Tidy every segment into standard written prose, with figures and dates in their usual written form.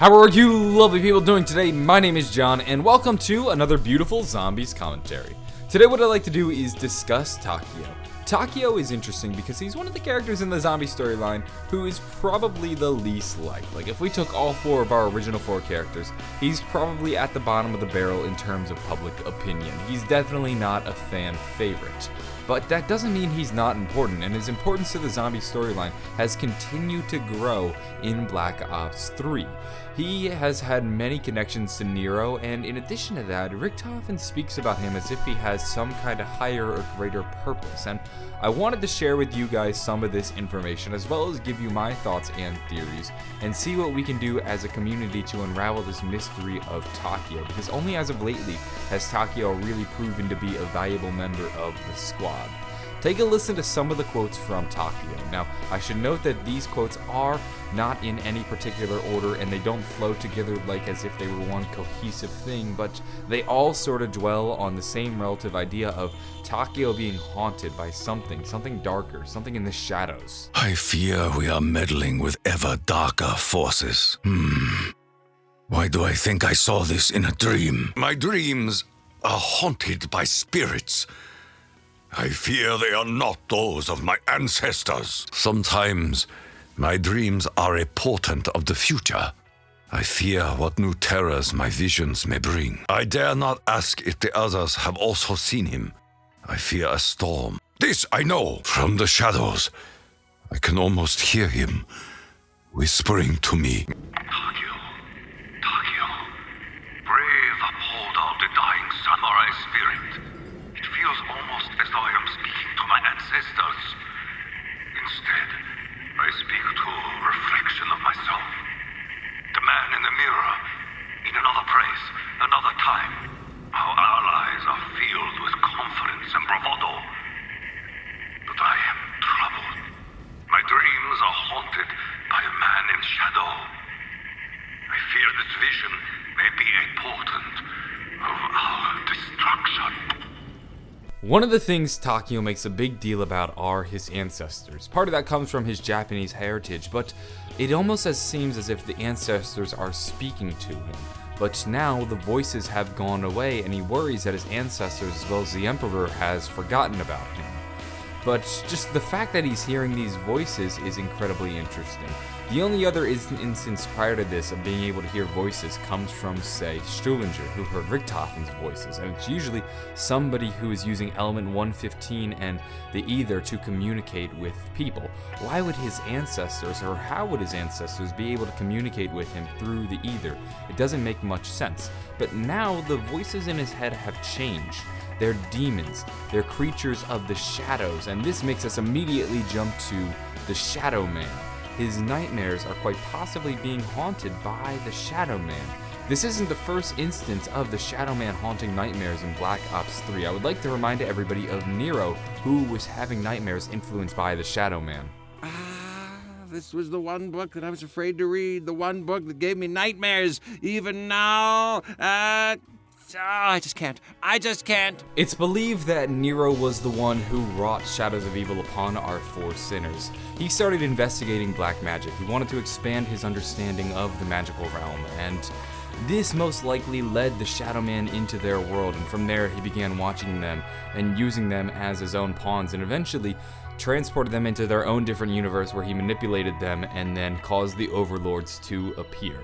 How are you lovely people doing today? My name is John, and welcome to another beautiful zombies commentary. Today what I'd like to do is discuss Takeo. Takeo is interesting because he's one of the characters in the zombie storyline who is probably the least liked. Like, if we took all four of our original four characters, he's probably at the bottom of the barrel in terms of public opinion. He's definitely not a fan favorite. But that doesn't mean he's not important, and his importance to the zombie storyline has continued to grow in Black Ops 3. He has had many connections to Nero, and in addition to that, Richtofen speaks about him as if he has some kind of higher or greater purpose, and I wanted to share with you guys some of this information, as well as give you my thoughts and theories, and see what we can do as a community to unravel this mystery of Takeo, because only as of lately has Takeo really proven to be a valuable member of the squad. Take a listen to some of the quotes from Takeo. Now, I should note that these quotes are not in any particular order, and they don't flow together like as if they were one cohesive thing, but they all sort of dwell on the same relative idea of Takeo being haunted by something darker, something in the shadows. I fear we are meddling with ever darker forces. Why do I think I saw this in a dream? My dreams are haunted by spirits. I fear they are not those of my ancestors. Sometimes my dreams are a portent of the future. I fear what new terrors my visions may bring. I dare not ask if the others have also seen him. I fear a storm. This I know from the shadows. I can almost hear him whispering to me. Takeo, brave upholder of the dying samurai spirit. It feels almost as though I am speaking to my ancestors. Instead, I speak to a reflection of myself. The man in the mirror, in another place, another time. Our allies are filled with confidence and bravado. But I am troubled. My dreams are haunted by a man in shadow. I fear this vision may be a portent of our destruction. One of the things Takeo makes a big deal about are his ancestors. Part of that comes from his Japanese heritage, but it almost seems as if the ancestors are speaking to him. But now the voices have gone away, and he worries that his ancestors, as well as the Emperor, has forgotten about him. But just the fact that he's hearing these voices is incredibly interesting. The only other instance prior to this of being able to hear voices comes from, say, Stullinger, who heard Richtofen's voices, and it's usually somebody who is using element 115 and the ether to communicate with people. Why would his ancestors, or how would his ancestors be able to communicate with him through the ether? It doesn't make much sense. But now the voices in his head have changed. They're demons, they're creatures of the shadows, and this makes us immediately jump to the Shadow Man. His nightmares are quite possibly being haunted by the Shadow Man. This isn't the first instance of the Shadow Man haunting nightmares in Black Ops 3. I would like to remind everybody of Nero, who was having nightmares influenced by the Shadow Man. This was the one book that I was afraid to read, the one book that gave me nightmares. Even now, I just can't. It's believed that Nero was the one who wrought shadows of evil upon our four sinners. He started investigating black magic. He wanted to expand his understanding of the magical realm, and this most likely led the Shadow Man into their world, and from there he began watching them and using them as his own pawns, and eventually transported them into their own different universe where he manipulated them and then caused the overlords to appear.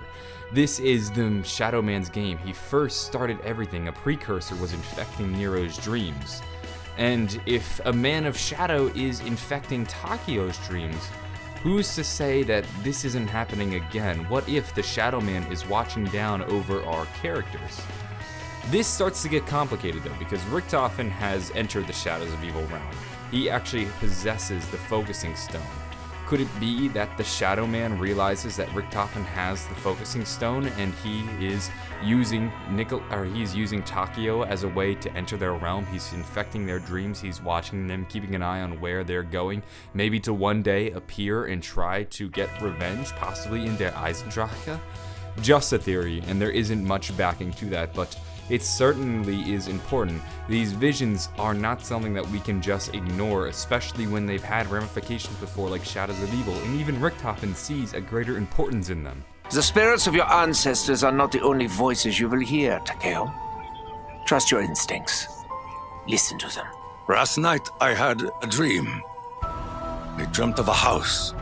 This is the Shadow Man's game. He first started everything. A precursor was infecting Nero's dreams. And if a man of shadow is infecting Takeo's dreams, who's to say that this isn't happening again? What if the Shadow Man is watching down over our characters? This starts to get complicated though, because Richtofen has entered the Shadows of Evil realm. He actually possesses the focusing stone. Could it be that the Shadow Man realizes that Richtofen has the focusing stone and he is using Takeo as a way to enter their realm? He's infecting their dreams, he's watching them, keeping an eye on where they're going, maybe to one day appear and try to get revenge, possibly in their Eisendrache? Just a theory, and there isn't much backing to that, but it certainly is important. These visions are not something that we can just ignore, especially when they've had ramifications before like Shadows of Evil, and even Richtofen sees a greater importance in them. The spirits of your ancestors are not the only voices you will hear, Takeo. Trust your instincts. Listen to them. Last night I had a dream. I dreamt of a house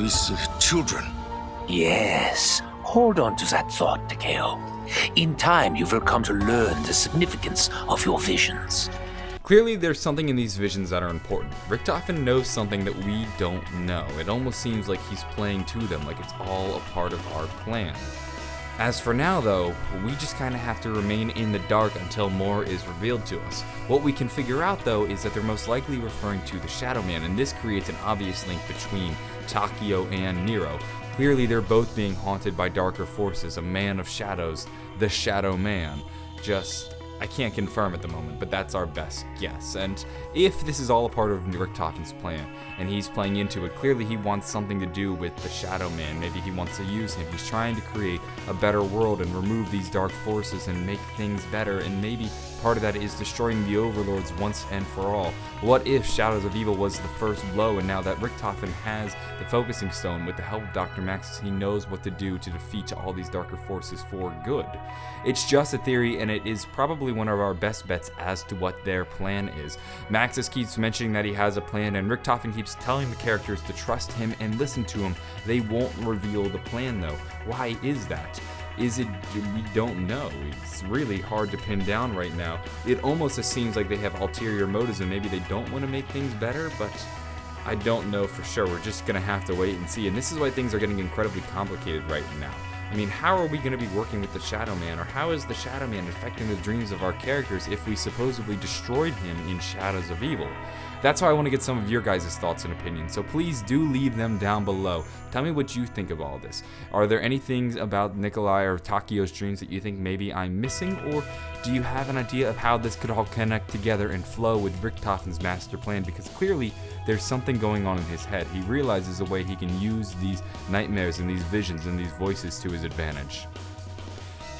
with children. Yes, hold on to that thought, Takeo. In time, you will come to learn the significance of your visions. Clearly, there's something in these visions that are important. Richtofen knows something that we don't know. It almost seems like he's playing to them, like it's all a part of our plan. As for now, though, we just kind of have to remain in the dark until more is revealed to us. What we can figure out, though, is that they're most likely referring to the Shadow Man, and this creates an obvious link between Takeo and Nero. Clearly, they're both being haunted by darker forces, a man of shadows, the Shadow Man. I can't confirm at the moment, but that's our best guess. And if this is all a part of Richtofen's plan, and he's playing into it, clearly he wants something to do with the Shadow Man. Maybe he wants to use him. He's trying to create a better world and remove these dark forces and make things better, and maybe part of that is destroying the Overlords once and for all. What if Shadows of Evil was the first blow, and now that Richtofen has the focusing stone, with the help of Dr. Maxis, he knows what to do to defeat all these darker forces for good? It's just a theory, and it is probably one of our best bets as to what their plan is. Maxis keeps mentioning that he has a plan, and Richtofen keeps telling the characters to trust him and listen to him. They won't reveal the plan, though. Why is that? Is it, we don't know. It's really hard to pin down right now. It almost seems like they have ulterior motives and maybe they don't want to make things better, but I don't know for sure. We're just gonna have to wait and see. And this is why things are getting incredibly complicated right now. I mean, how are we going to be working with the Shadow Man, or how is the Shadow Man affecting the dreams of our characters if we supposedly destroyed him in Shadows of Evil? That's why I want to get some of your guys' thoughts and opinions, so please do leave them down below. Tell me what you think of all this. Are there any things about Nikolai or Takeo's dreams that you think maybe I'm missing, or do you have an idea of how this could all connect together and flow with Richtofen's master plan? Because clearly there's something going on in his head. He realizes a way he can use these nightmares and these visions and these voices to his advantage.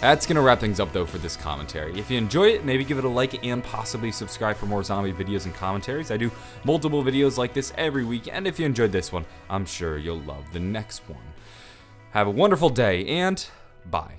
That's going to wrap things up, though, for this commentary. If you enjoy it, maybe give it a like and possibly subscribe for more zombie videos and commentaries. I do multiple videos like this every week, and if you enjoyed this one, I'm sure you'll love the next one. Have a wonderful day, and bye.